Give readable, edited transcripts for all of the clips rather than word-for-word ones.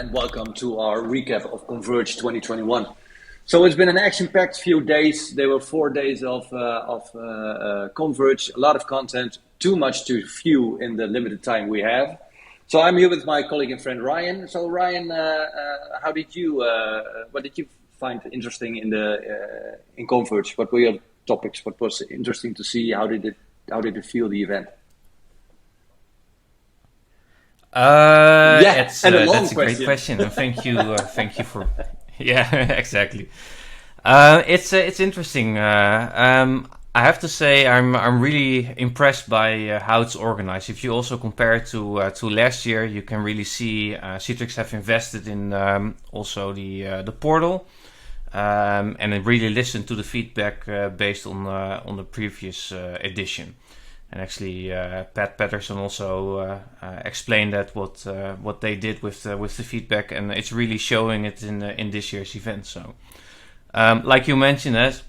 and welcome to our recap of Converge 2021. So it's been an action-packed few days. There were 4 days of Converge, a lot of content, too much too few in the limited time we have. So I'm here with my colleague and friend Ryan. So Ryan, what did you find interesting in Converge? What were your topics? What was interesting to see? How did it feel, the event? That's a great question, and thank you for. Yeah, exactly. It's interesting. I have to say I'm really impressed by how it's organized. If you also compare it to last year, you can really see Citrix have invested in also the portal, and it really listened to the feedback based on the previous edition. And actually, Pat Patterson also explained that what they did with the feedback, and it's really showing it in this year's event. So, like you mentioned, there's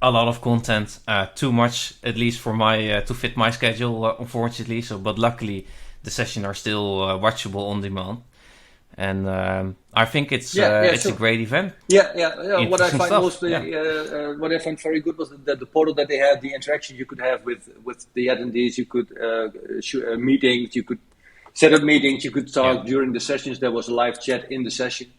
a lot of content, too much at least for my to fit my schedule, unfortunately. So, but luckily, the sessions are still watchable on demand, and I think it's a great event. What I find what I find very good was that the portal that they had, the interaction you could have with the attendees. You could meetings, you could set up meetings, you could talk during the sessions. There was a live chat in the session,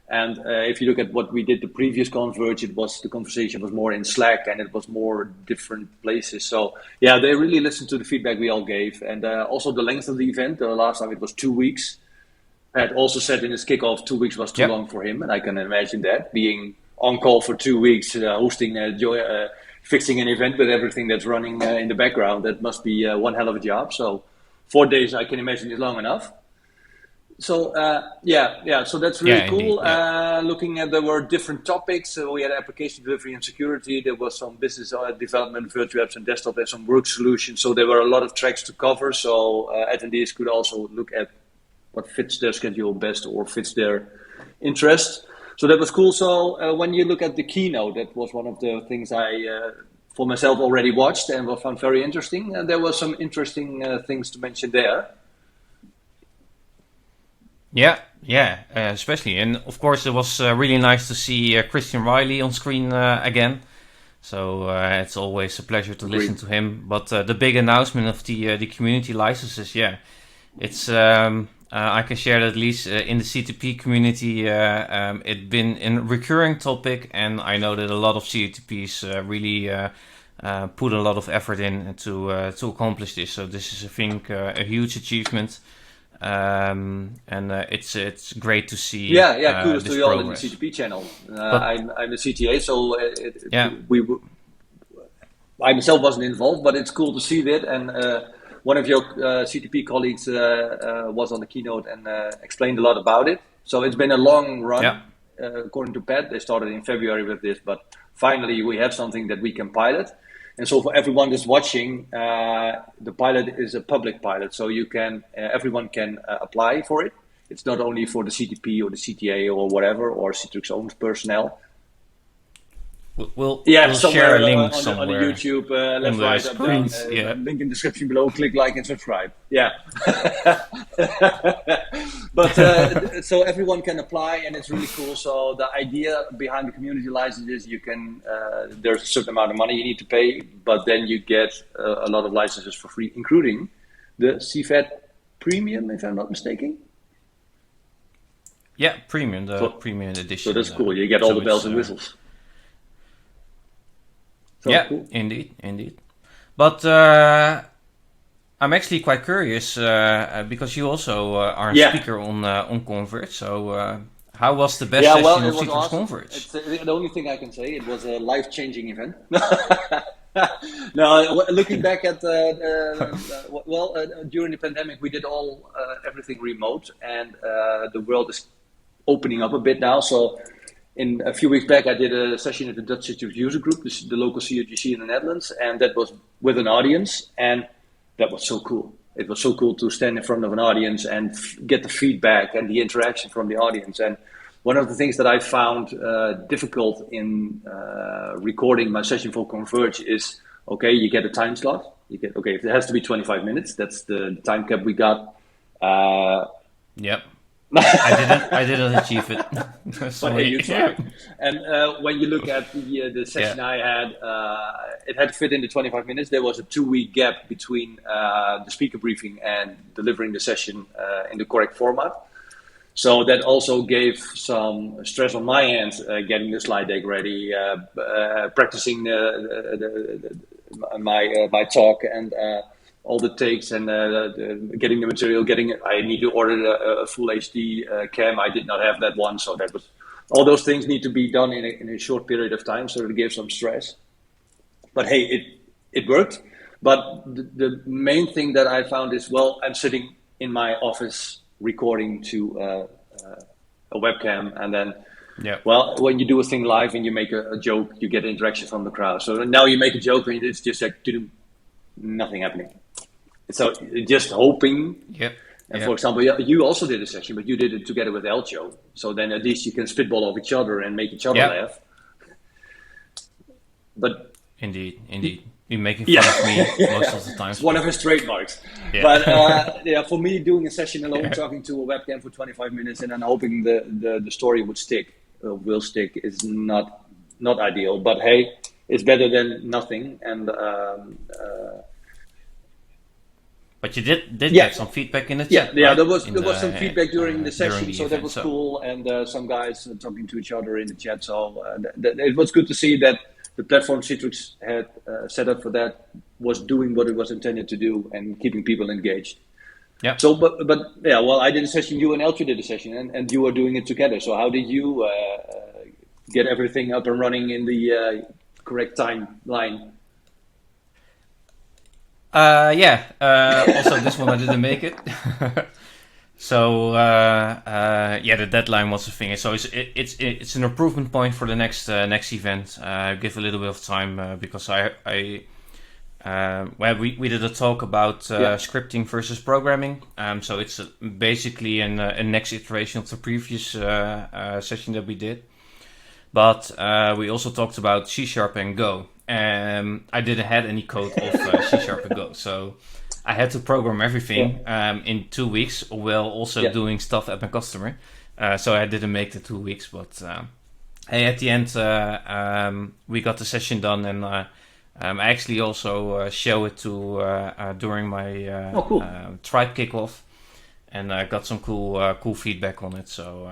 and if you look at what we did the previous Converge, the conversation was more in Slack and it was more different places. So yeah, they really listened to the feedback we all gave, and also the length of the event. The last time it was 2 weeks. Had also said in his kickoff 2 weeks was too long for him, and I can imagine that, being on call for 2 weeks, hosting, fixing an event with everything that's running in the background. That must be one hell of a job. So 4 days, I can imagine, is long enough. So so that's really cool. Indeed, Looking at, there were different topics. We had application delivery and security. There was some business development, virtual apps and desktop, and some work solutions. So there were a lot of tracks to cover. So attendees could also look at what fits their schedule best or fits their interest. So that was cool. So when you look at the keynote, that was one of the things I, for myself, already watched and found very interesting. And there were some interesting things to mention there. Especially. And of course, it was really nice to see Christian Riley on screen again. So it's always a pleasure to listen to him. But the big announcement of the community licenses, it's... I can share that at least in the CTP community, it's been a recurring topic, and I know that a lot of CTPs really put a lot of effort in to accomplish this. So this is, I think, a huge achievement, and it's great to see. Kudos to you all in the CTP channel. I'm a CTA, so I myself wasn't involved, but it's cool to see that. And one of your CTP colleagues was on the keynote and explained a lot about it. So it's been a long run, according to Pat. They started in February with this, but finally we have something that we can pilot. And so for everyone that's watching, the pilot is a public pilot, so you can everyone can apply for it. It's not only for the CTP or the CTA or whatever, or Citrix owned personnel. We'll share a link somewhere on the YouTube, left, right, up, down, link in the description below. Click like and subscribe. But so everyone can apply, and it's really cool. So the idea behind the community license is you can there's a certain amount of money you need to pay, but then you get a lot of licenses for free, including the CFAT Premium, if I'm not mistaken. Premium, premium edition. So that's cool. You get all the bells and whistles. Cool. Indeed. But I'm actually quite curious because you also are a speaker on Converge. So how was the best session of Citrix awesome. Converge? It's the only thing I can say. It was a life-changing event. No, looking back at during the pandemic, we did everything remote, and the world is opening up a bit now. So in a few weeks back, I did a session at the Dutch Citrix user group, the local CRGC in the Netherlands, and that was with an audience, and that was so cool. It was so cool to stand in front of an audience and get the feedback and the interaction from the audience. And one of the things that I found difficult in recording my session for Converge is, okay, you get a time slot. If it has to be 25 minutes, that's the time cap we got. I didn't achieve it. But hey, you tried. And when you look at the session I had, it had to fit into 25 minutes. There was a 2-week gap between the speaker briefing and delivering the session in the correct format. So that also gave some stress on my end, getting the slide deck ready, practicing my talk and all the takes, and getting the material. I need to order a full HD cam. I did not have that one, so that was all those things need to be done in a short period of time. So it gave some stress. But hey, it worked. But the main thing that I found is, well, I'm sitting in my office recording to a webcam, and then well, when you do a thing live and you make a joke, you get interaction from the crowd. So now you make a joke and it's just like nothing happening. So just hoping. And for example, you also did a session, but you did it together with Elcho. So then at least you can spitball off each other and make each other laugh. But indeed. You're making fun of me most of the time. It's one of his trademarks. But for me, doing a session alone, talking to a webcam for 25 minutes and then hoping the story will stick is not ideal. But hey, it's better than nothing. And but you did get some feedback in the chat. Yeah, right? there was some feedback during the session, so that was cool. And some guys talking to each other in the chat. So it was good to see that the platform Citrix had set up for that was doing what it was intended to do and keeping people engaged. Yeah. So, but yeah, well, I did a session, you and Eltro did a session, and you are doing it together. So how did you get everything up and running in the correct timeline? Also this one I didn't make it. So the deadline was a thing. So it's an improvement point for the next event. Give a little bit of time because we did a talk about scripting versus programming. So it's basically a next iteration of the previous session that we did. But we also talked about C# and Go. I didn't have any code of C# and Go, so I had to program everything in 2 weeks while also doing stuff at my customer. So I didn't make the 2 weeks, but at the end we got the session done, and I actually also show it to during my tribe kickoff, and I got some cool feedback on it. So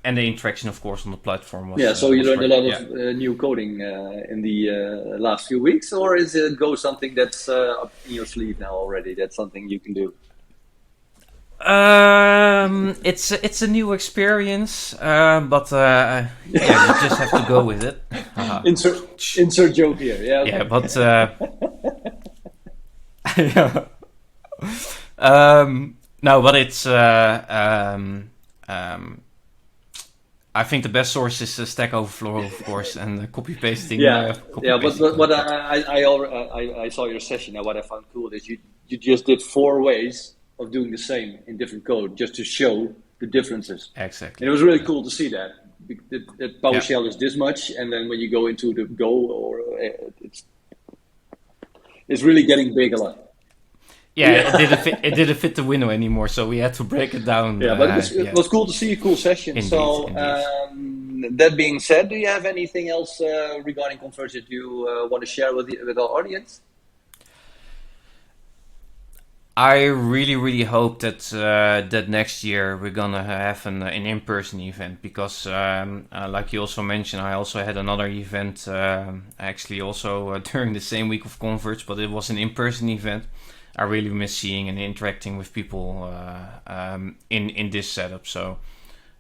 and the interaction, of course, on the platform was so you learned a lot of new coding in the last few weeks, or is it Go something that's up in your sleeve now already? That's something you can do. It's a new experience, but you just have to go with it. Insert joke here, yeah. Okay. Yeah, but no, but it's I think the best source is Stack Overflow, of course, and copy pasting. But what I saw your session, and what I found cool is you just did 4 ways of doing the same in different code just to show the differences. Exactly. And it was really cool to see that. The PowerShell is this much, and then when you go into the Go, it's really getting big a lot. It didn't fit the window anymore, so we had to break it down. But it was cool to see a cool session. Indeed. That being said, do you have anything else regarding Converge that you want to share with our audience? I really, really hope that that next year we're gonna have an in-person event, because like you also mentioned, I also had another event actually also during the same week of Converge, but it was an in-person event. I really miss seeing and interacting with people in this setup. So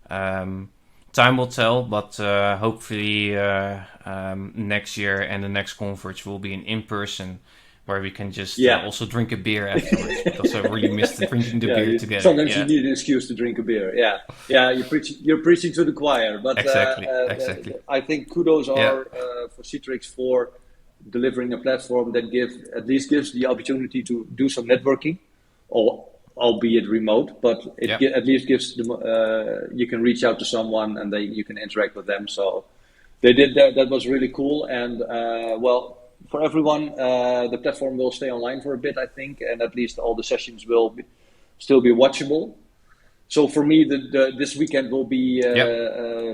time will tell, but hopefully next year and the next Converge will be an in-person, where we can just also drink a beer afterwards, because I really missed drinking the beer together. Sometimes you need an excuse to drink a beer. You're preaching to the choir, but exactly. I think kudos are for Citrix for delivering a platform that at least gives the opportunity to do some networking, albeit remote, but at least gives them, you can reach out to someone and you can interact with them. So they did that. That was really cool. And for everyone, the platform will stay online for a bit, I think, and at least all the sessions will still be watchable. So for me, this weekend will be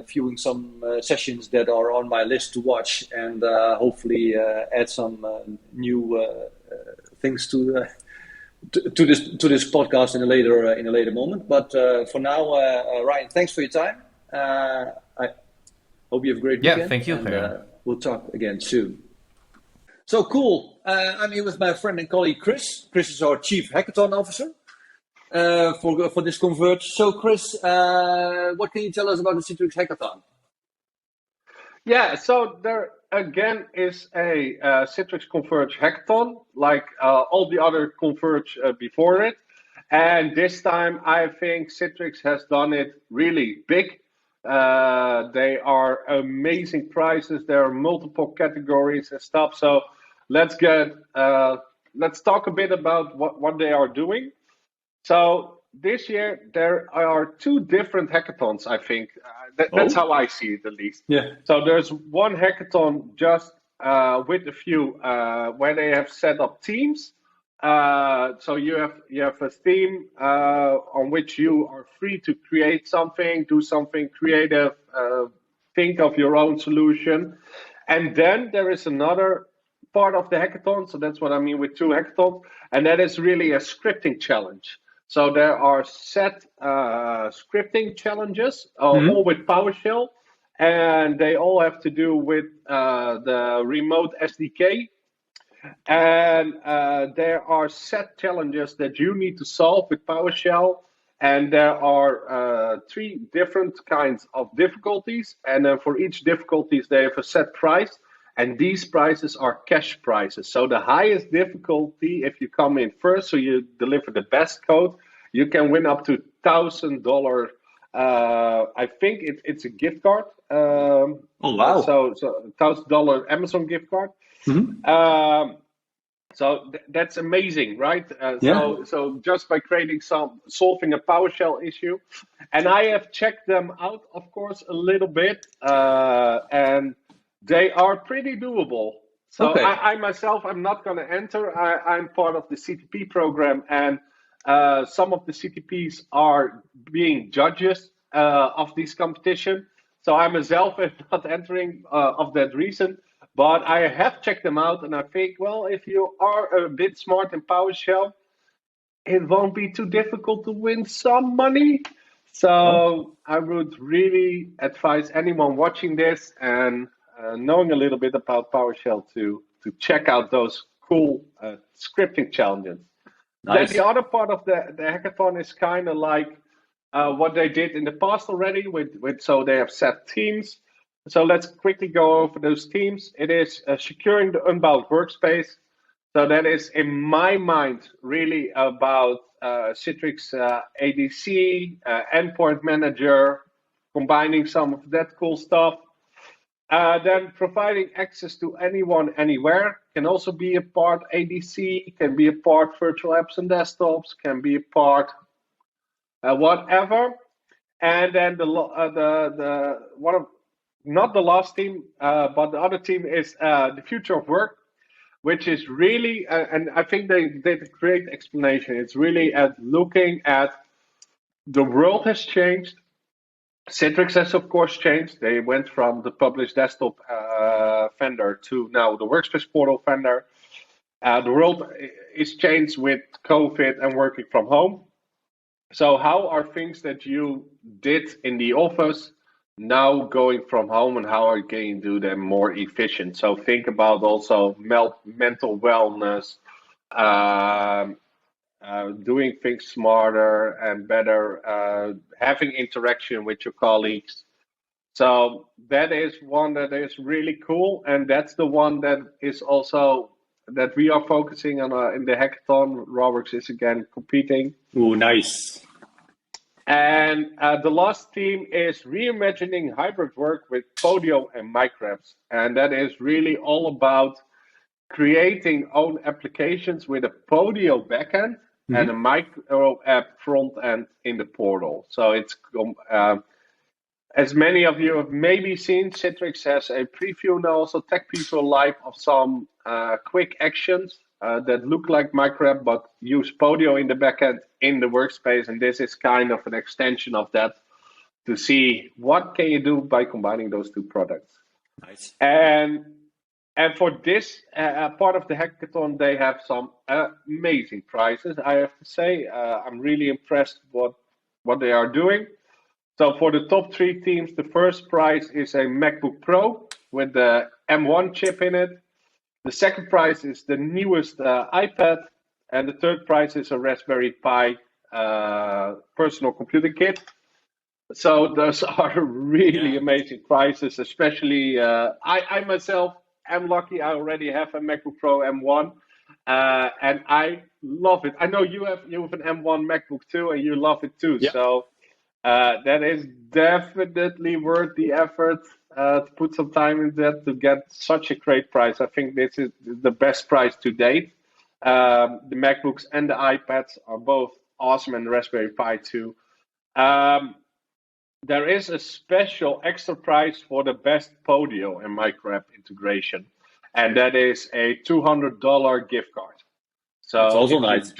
viewing some sessions that are on my list to watch, and hopefully add some new things to this podcast in a later moment. But for now, Ryan, thanks for your time. I hope you have a great weekend. Yeah, thank you. And we'll talk again soon. So cool. I'm here with my friend and colleague Chris. Chris is our Chief Hackathon Officer. For this Converge. So, Chris, what can you tell us about the Citrix Hackathon? Yeah, so there again is a Citrix Converge Hackathon, like all the other Converge before it. And this time, I think Citrix has done it really big. They are amazing prizes. There are multiple categories and stuff. So let's talk a bit about what they are doing. So this year there are two different hackathons, I think. That's how I see it, at least. Yeah. So there's one hackathon just with a few where they have set up teams. So you have a theme on which you are free to create something, do something creative, think of your own solution. And then there is another part of the hackathon. So that's what I mean with two hackathons. And that is really a scripting challenge. So there are set scripting challenges, all with PowerShell, and they all have to do with the remote SDK. And there are set challenges that you need to solve with PowerShell, and there are 3 different kinds of difficulties. And then for each difficulties, they have a set price, and these prizes are cash prizes. So the highest difficulty, if you come in first, so you deliver the best code, you can win up to $1,000. I think it's a gift card. Oh wow! So $1,000 Amazon gift card. So that's amazing, right? So just by solving a PowerShell issue, and I have checked them out, of course, a little bit, and they are pretty doable. So okay. I myself, I'm not going to enter. I'm part of the CTP program, and some of the CTPs are being judges of this competition. So I myself am not entering of that reason. But I have checked them out, and I think, well, if you are a bit smart in PowerShell, it won't be too difficult to win some money. So I would really advise anyone watching this and knowing a little bit about PowerShell to check out those cool scripting challenges. Nice. Then the other part of the hackathon is kind of like what they did in the past already. So they have set teams. So let's quickly go over those teams. It is securing the unbound workspace. So that is, in my mind, really about Citrix ADC, Endpoint Manager, combining some of that cool stuff. Then providing access to anyone, anywhere, can also be a part ADC, can be a part virtual apps and desktops, can be a part whatever. And then not the last team, but the other team is the future of work, which is really, and I think they did a great explanation. It's really at looking at the world has changed. Citrix has, of course, changed. They went from the published desktop vendor to now the Workspace portal vendor. The world is changed with COVID and working from home. So how are things that you did in the office now going from home, and how can you do them more efficient? So think about also mental wellness, doing things smarter and better, having interaction with your colleagues. So that is one that is really cool, and that's the one that is also that we are focusing on in the hackathon. RawWorks is again competing. Oh, nice. And the last team is reimagining hybrid work with Podio and microapps. And that is really all about creating own applications with a Podio backend and a micro app front end in the portal. So it's, as many of you have maybe seen, Citrix has a preview now, also tech people live of some quick actions that look like microapp but use Podio in the backend in the workspace, and this is kind of an extension of that to see what can you do by combining those two products. Nice. And for this part of the hackathon, they have some amazing prizes. I have to say, I'm really impressed what they are doing. So for the top 3 teams, the first prize is a MacBook Pro with the M1 chip in it. The second prize is the newest iPad, and the third prize is a Raspberry Pi personal computer kit. So those are really amazing prizes, especially I myself am lucky. I already have a MacBook Pro M1, and I love it. I know you have an M1 MacBook too, and you love it too. Yeah. So that is definitely worth the effort to put some time in that to get such a great prize. I think this is the best prize to date. The MacBooks and the iPads are both awesome, and the Raspberry Pi too. There is a special extra prize for the best Podio and microapp integration, and that is a $200 gift card. So that's also nice.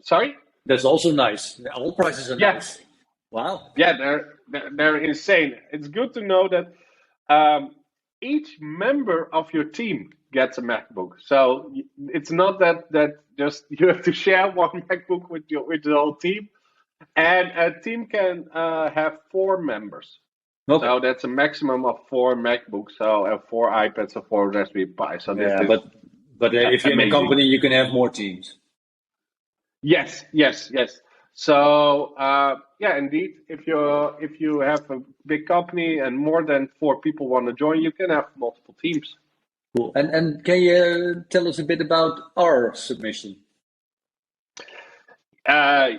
Sorry? That's also nice. All prices are nice. Wow. Yeah, they're insane. It's good to know that each member of your team gets a MacBook. So it's not that just you have to share one MacBook with the whole team. And a team can have 4 members. Okay. So that's a maximum of 4 MacBooks, so 4 iPads, or 4 Raspberry Pi. So but if you're in a company, you can have more teams. Yes. So indeed, if you have a big company and more than 4 people want to join, you can have multiple teams. Cool. And can you tell us a bit about our submission?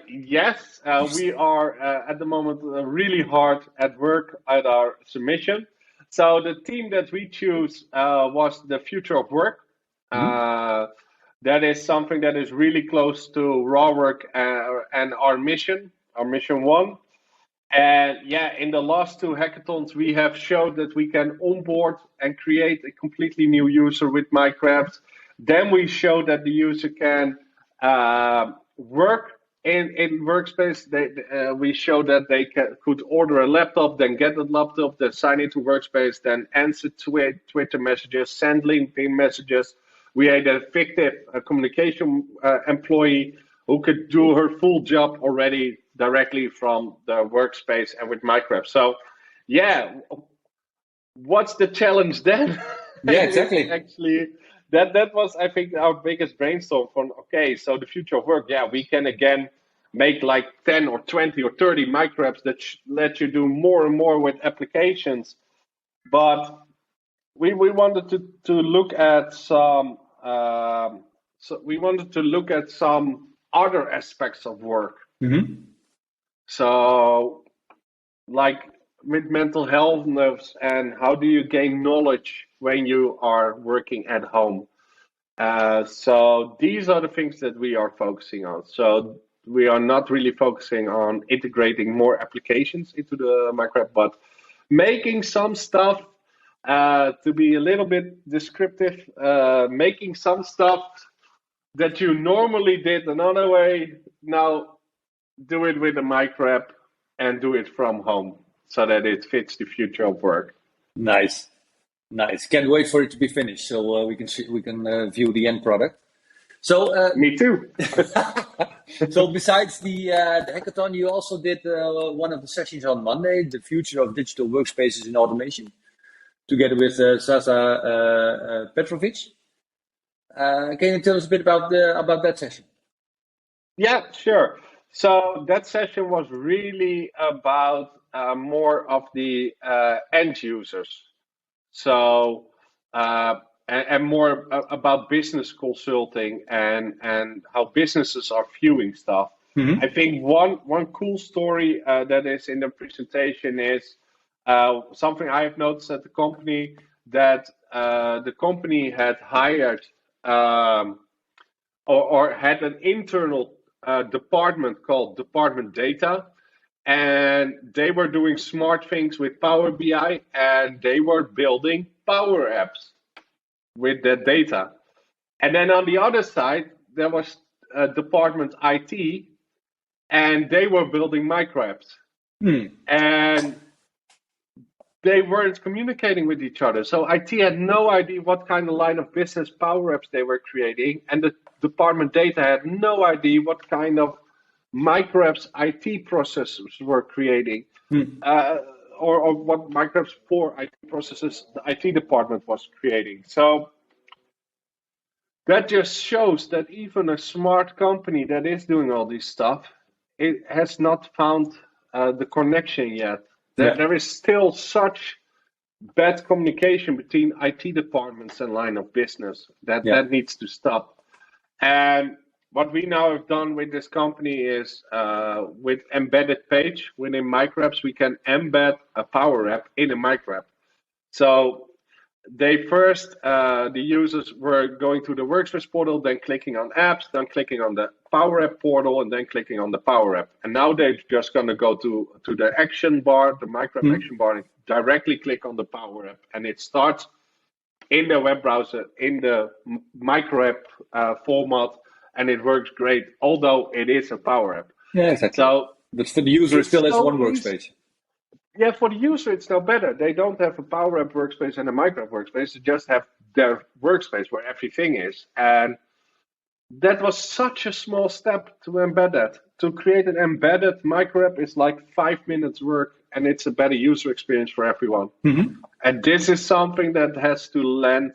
Yes, we are at the moment really hard at work at our submission. So the team that we choose was the future of work. Mm-hmm. That is something that is really close to RawWorks and our mission 1. And in the last 2 hackathons, we have showed that we can onboard and create a completely new user with microapps. Then we showed that the user can work in Workspace. We showed that they could order a laptop, then get a laptop, then sign into Workspace, then answer Twitter messages, send LinkedIn messages. We had a fictive communication employee who could do her full job already directly from the Workspace and with microapps. So, what's the challenge then? Yeah, exactly. Actually, that was, I think, our biggest brainstorm. So the future of work, we can again make like 10 or 20 or 30 microapps that let you do more and more with applications. But we wanted to look at some. We wanted to look at some other aspects of work. Mm-hmm. So, like with mental health and how do you gain knowledge when you are working at home. So these are the things that we are focusing on. So we are not really focusing on integrating more applications into the microapp, but making some stuff to be a little bit descriptive, making some stuff that you normally did another way, now do it with a microapp and do it from home so that it fits the future of work. Nice. Can't wait for it to be finished so we can view the end product. So me too. So besides the hackathon, you also did one of the sessions on Monday, the future of digital workspaces in automation, together with Sasa Petrovic. Can you tell us a bit about that session? Yeah, sure. So that session was really about more of the end users. So and more about business consulting and how businesses are viewing stuff. Mm-hmm. I think one cool story that is in the presentation is something I have noticed at the company, that the company had hired or had an internal department called Department Data, and they were doing smart things with Power BI, and they were building Power Apps with that data. And then on the other side, there was department IT, and they were building micro apps. And they weren't communicating with each other. So IT had no idea what kind of line of business power apps they were creating. And the department data had no idea what kind of micro apps IT processes were creating. Or what micro apps for IT processes the IT department was creating. So that just shows that even a smart company that is doing all this stuff, it has not found the connection yet. There is still such bad communication between IT departments and line of business that needs to stop. And what we now have done with this company is with embedded page within micro apps, we can embed a power app in a micro app. So they first, the users were going to the Workspace portal, then clicking on apps, then clicking on the Power App portal, and then clicking on the Power App. And now they're just going to go to the action bar, the micro app action bar, and directly click on the Power App. And it starts in the web browser, in the micro app format, and it works great, although it is a Power App. Yeah, exactly. So but for the user, it still has one workspace. Yeah, for the user, it's now better. They don't have a Power App workspace and a micro app workspace. They just have their workspace where everything is. And that was such a small step to embed that. To create an embedded micro app is like 5 minutes work, and it's a better user experience for everyone. And this is something that has to land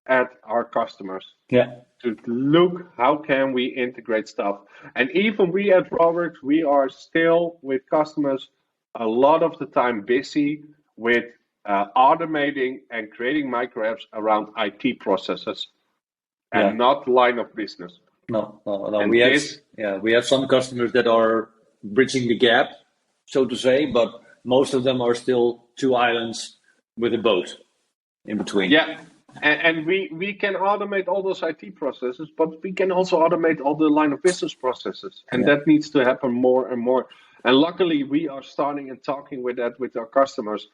at our customers. To look, how can we integrate stuff? And even we at RawWorks, we are still with customers a lot of the time busy with automating and creating micro apps around IT processes and not line of business. No. We have some customers that are bridging the gap, so to say, but most of them are still two islands with a boat in between. Yeah, and we can automate all those IT processes, but we can also automate all the line of business processes, and that needs to happen more and more. And luckily, we are starting and talking with that with our customers,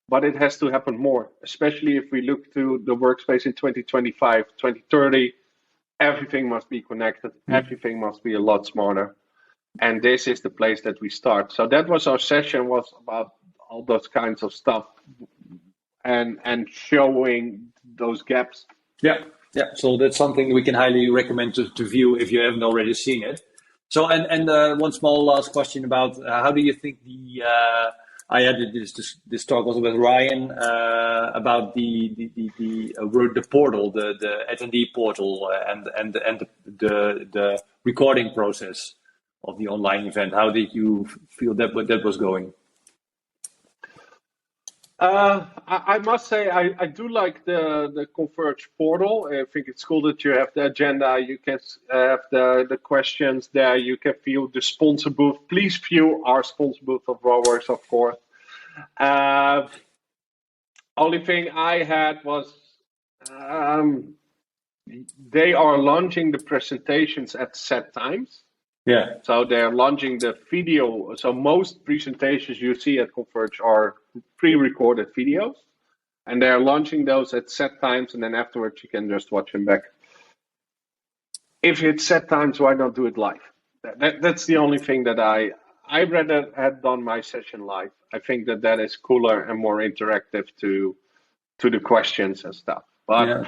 but it has to happen more, especially if we look to the workspace in 2025, 2030, everything must be connected, everything must be a lot smarter. And this is the place that we start. So that was our session, was about all those kinds of stuff and showing those gaps. Yeah. So that's something we can highly recommend to view if you haven't already seen it. So, and one small last question about how do you think I had this talk also with Ryan about the portal, the attendee portal, and the recording process of the online event. How did you feel that was going? I must say I do like the Converge portal. I think it's cool that you have the agenda, you can have the questions there, you can view the sponsor booth. Please view our sponsor booth of RawWorks, of course. Only thing I had was they are launching the presentations at set times. Yeah. So they're launching the video. So most presentations you see at Converge are pre-recorded videos, and they're launching those at set times, and then afterwards you can just watch them back. If it's set times, why not do it live? That's the only thing that I'd rather had done my session live. I think that is cooler and more interactive to the questions and stuff. But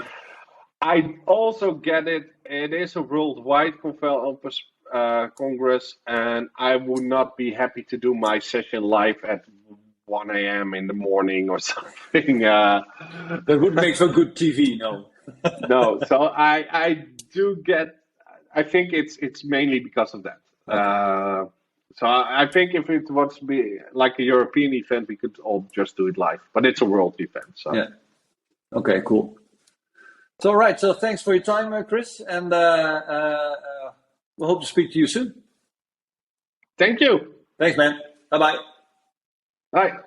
I also get it. It is a worldwide Congress, and I would not be happy to do my session live at 1 a.m. in the morning or something. That would make for good TV, no. No, so I do get. I think it's mainly because of that. Okay. So I think if it was to be like a European event, we could all just do it live. But it's a world event, so yeah. Okay, cool. So all right. So thanks for your time, Chris, and we hope to speak to you soon. Thank you. Thanks, man. Bye-bye. Bye.